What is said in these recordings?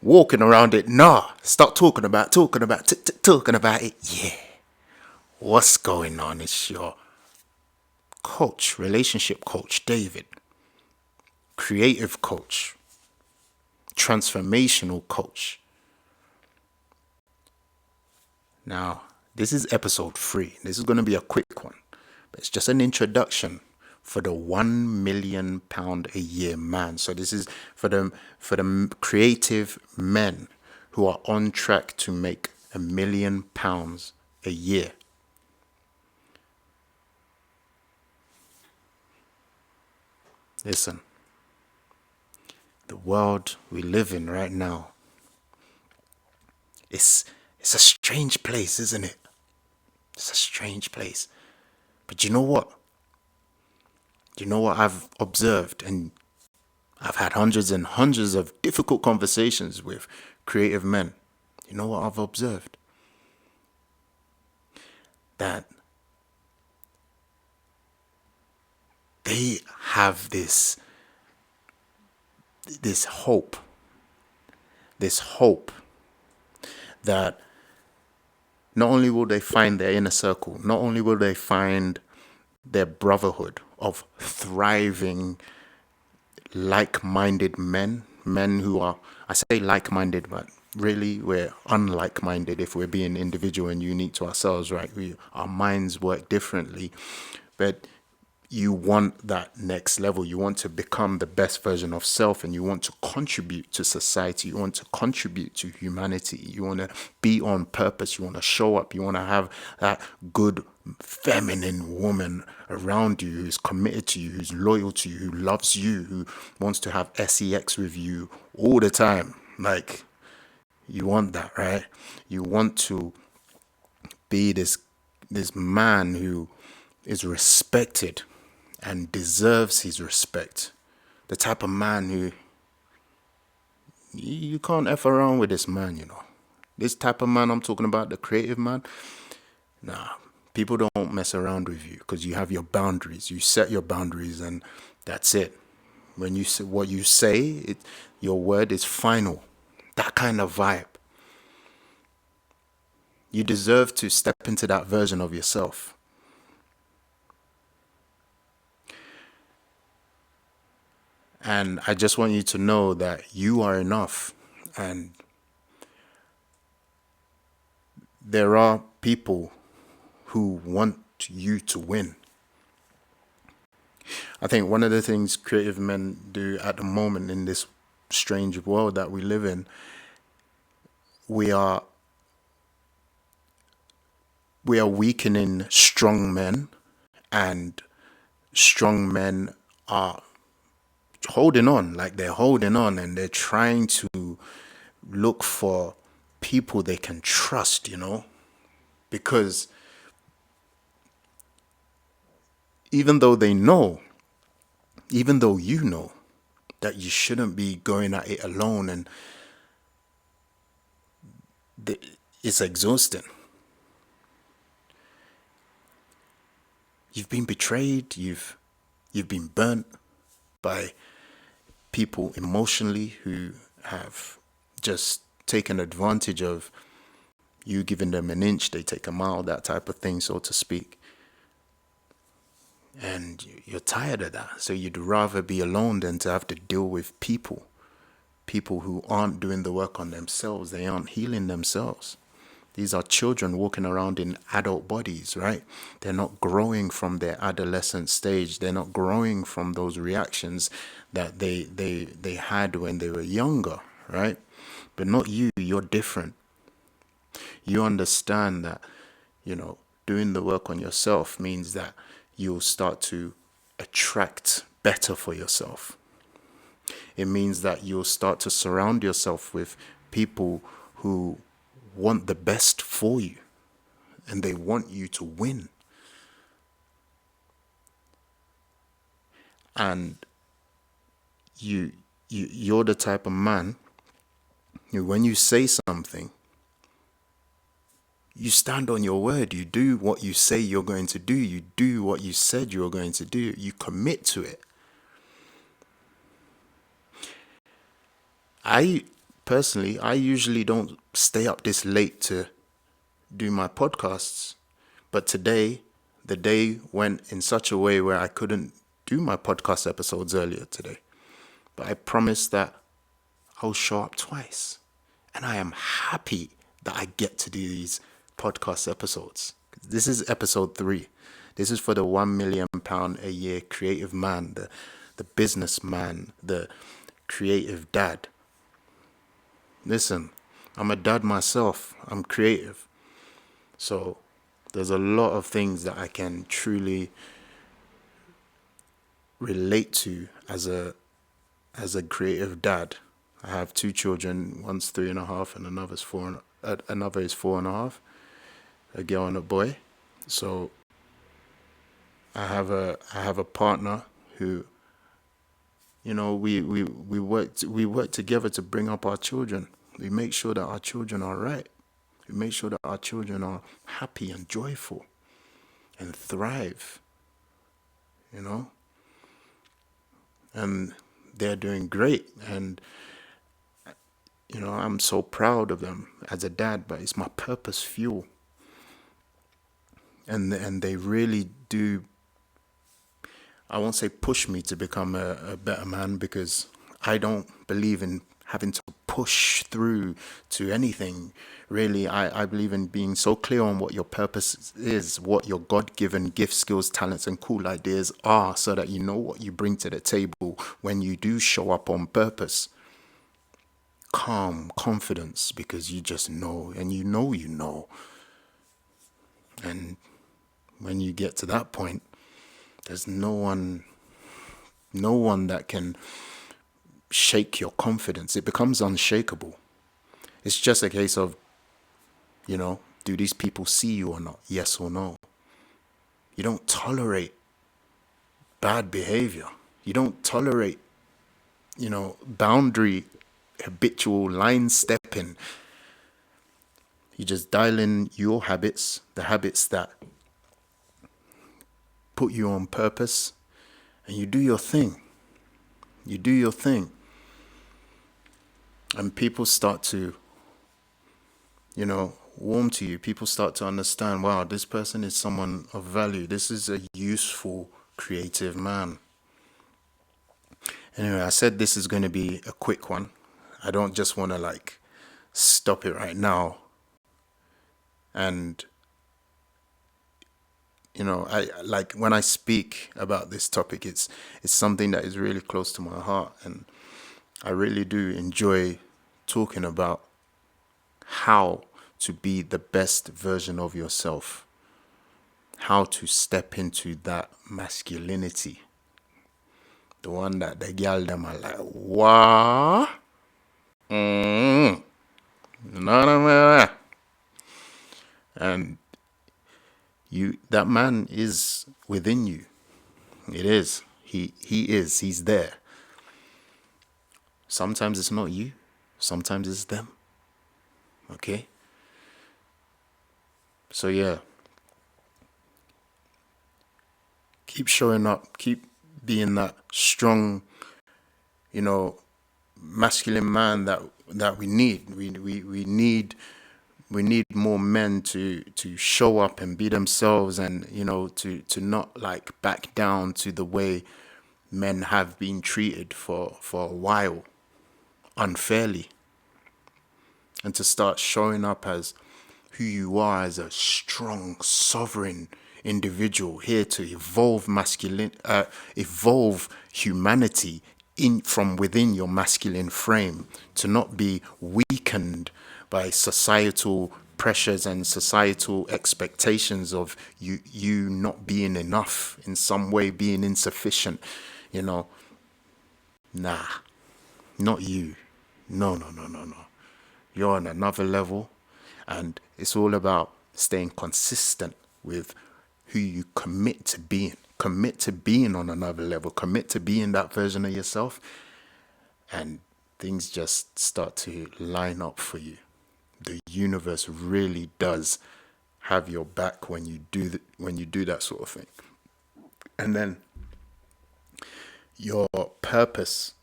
walking around it. Nah, stop talking about it. Yeah. What's going on? It's your coach, relationship coach, David, creative coach, transformational coach. Now, this is episode 3. This is going to be a quick one, but it's just an introduction for the £1 million a year man. So this is for the creative men who are on track to make £1 million a year. Listen, the world we live in right now, it's a strange place, isn't it? It's a strange place. But you know what? You know what I've observed, and I've had hundreds and hundreds of difficult conversations with creative men. You know what I've observed? That they have this hope that not only will they find their inner circle, not only will they find their brotherhood of thriving, like-minded men who are, I say like-minded, but really we're unlike-minded if we're being individual and unique to ourselves, right? Our minds work differently, but you want that next level. You want to become the best version of self, and you want to contribute to society. You want to contribute to humanity. You want to be on purpose. You want to show up. You want to have that good feminine woman around you who's committed to you, who's loyal to you, who loves you, who wants to have sex with you all the time. Like, you want that, right? You want to be this man who is respected and deserves his respect. The type of man who you can't F around with this man, you know. This type of man I'm talking about, the creative man. Nah, people don't mess around with you because you have your boundaries. You set your boundaries and that's it. When you say what you say, your word is final. That kind of vibe. You deserve to step into that version of yourself. And I just want you to know that you are enough. And there are people who want you to win. I think one of the things creative men do at the moment in this strange world that we live in, we are weakening strong men, and strong men are holding on, like they're holding on, and they're trying to look for people they can trust, you know, because even though you know that you shouldn't be going at it alone, and it's exhausting. You've been betrayed, you've been burnt by people emotionally who have just taken advantage of you, giving them an inch, they take a mile, that type of thing, so to speak. And you're tired of that. So you'd rather be alone than to have to deal with people who aren't doing the work on themselves. They aren't healing themselves. These are children walking around in adult bodies, right? They're not growing from their adolescent stage. They're not growing from those reactions that they had when they were younger, right? But not you. You're different. You understand that, you know, doing the work on yourself means that you'll start to attract better for yourself. It means that you'll start to surround yourself with people who want the best for you, and they want you to win. And you're the type of man who, when you say something, you stand on your word. You do what you say you're going to do. You do what you said you were going to do. You commit to it. I personally, I usually don't stay up this late to do my podcasts. But today, the day went in such a way where I couldn't do my podcast episodes earlier today. But I promised that I'll show up twice. And I am happy that I get to do these podcast episodes. This is episode 3. This is for the £1 million a year creative man, the businessman, the creative dad. Listen, I'm a dad myself. I'm creative. So there's a lot of things that I can truly relate to as a creative dad. I have 2 children. One's 3.5, and another is 4.5. A girl and a boy. So I have a partner who, we work together to bring up our children. We make sure that our children are right. We make sure that our children are happy and joyful and thrive. And they're doing great. And I'm so proud of them as a dad, but it's my purpose fuel. And they really do, I won't say push me to become a better man, because I don't believe in having to push through to anything. Really, I believe in being so clear on what your purpose is, what your God-given gifts, skills, talents, and cool ideas are, so that you know what you bring to the table when you do show up on purpose. Calm, confidence, because you just know, and you know. And when you get to that point, there's no one that can shake your confidence. It becomes unshakable. It's just a case of, do these people see you or not? Yes or no. You don't tolerate bad behavior. You don't tolerate, boundary, habitual line stepping. You just dial in your habits, the habits that put you on purpose, and you do your thing. You do your thing. And people start to, warm to you. People start to understand, wow, this person is someone of value. This is a useful, creative man. Anyway, I said this is going to be a quick one. I don't just want to stop it right now. And I when I speak about this topic, it's something that is really close to my heart, and I really do enjoy talking about how to be the best version of yourself, how to step into that masculinity, the one that the girl them are like, what? No. And that man is within you. It is. He's there. Sometimes it's not you. Sometimes it's them. Okay? So yeah. Keep showing up. Keep being that strong, masculine man that we need. We need more men to show up and be themselves, and to not back down to the way men have been treated for a while unfairly, and to start showing up as who you are, as a strong, sovereign individual here to evolve humanity from within your masculine frame, to not be weakened by societal pressures and societal expectations of you not being enough, in some way being insufficient. Nah, not you. No. You're on another level, and it's all about staying consistent with who you commit to being. Commit to being on another level. Commit to being that version of yourself, and things just start to line up for you. The universe really does have your back when you do that sort of thing. And then your purpose,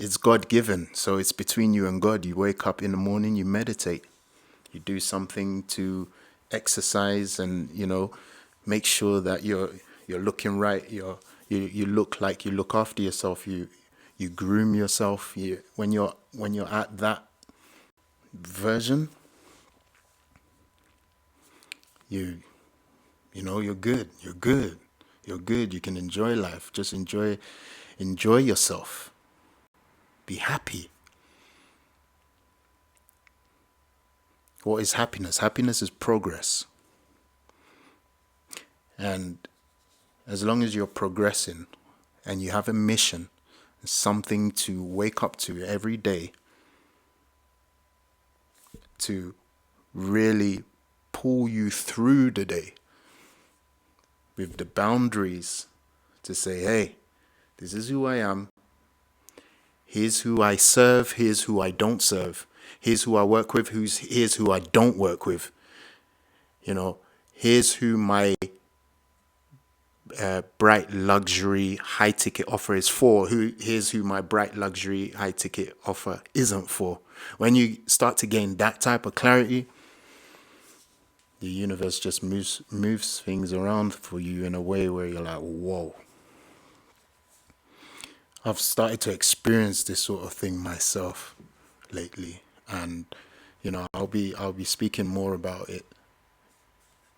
It's God given, so it's between you and God. You wake up in the morning, you meditate, you do something to exercise, and make sure that you're looking right. You look like you look after yourself. You groom yourself. When you're at that version, you you're good. You're good. You're good. You can enjoy life. Just enjoy yourself. Be happy. What is happiness? Happiness is progress. And as long as you're progressing and you have a mission, something to wake up to every day to really pull you through the day with the boundaries to say, hey, this is who I am. Here's who I serve. Here's who I don't serve. Here's who I work with. Here's who I don't work with. Here's who my bright luxury high ticket offer is for. Here's who my bright luxury high ticket offer isn't for. When you start to gain that type of clarity, the universe just moves things around for you in a way where you're like, whoa. I've started to experience this sort of thing myself lately, and I'll be speaking more about it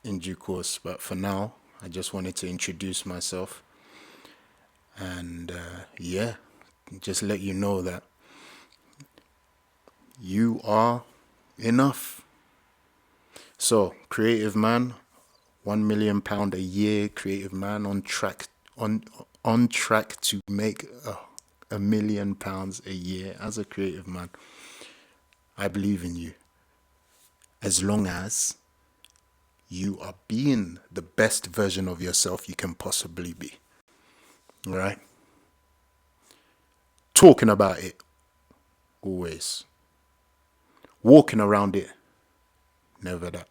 in due course. But for now, I just wanted to introduce myself and just let you know that you are enough. So, creative man, £1 million a year, creative man on track to make £1 million a year as a creative man. I believe in you. As long as you are being the best version of yourself you can possibly be. All right? Talking about it, always. Walking around it, never that.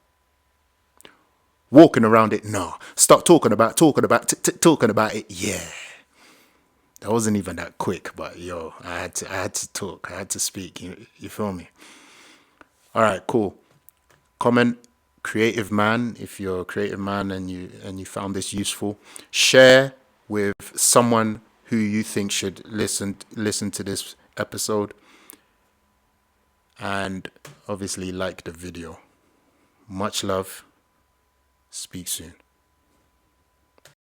Walking around it, no. Start talking about it, yeah. That wasn't even that quick, but I had to talk. I had to speak. You feel me? All right, cool. Comment creative man if you're a creative man and you found this useful. Share with someone who you think should listen to this episode, and obviously like the video. Much love. Speak soon.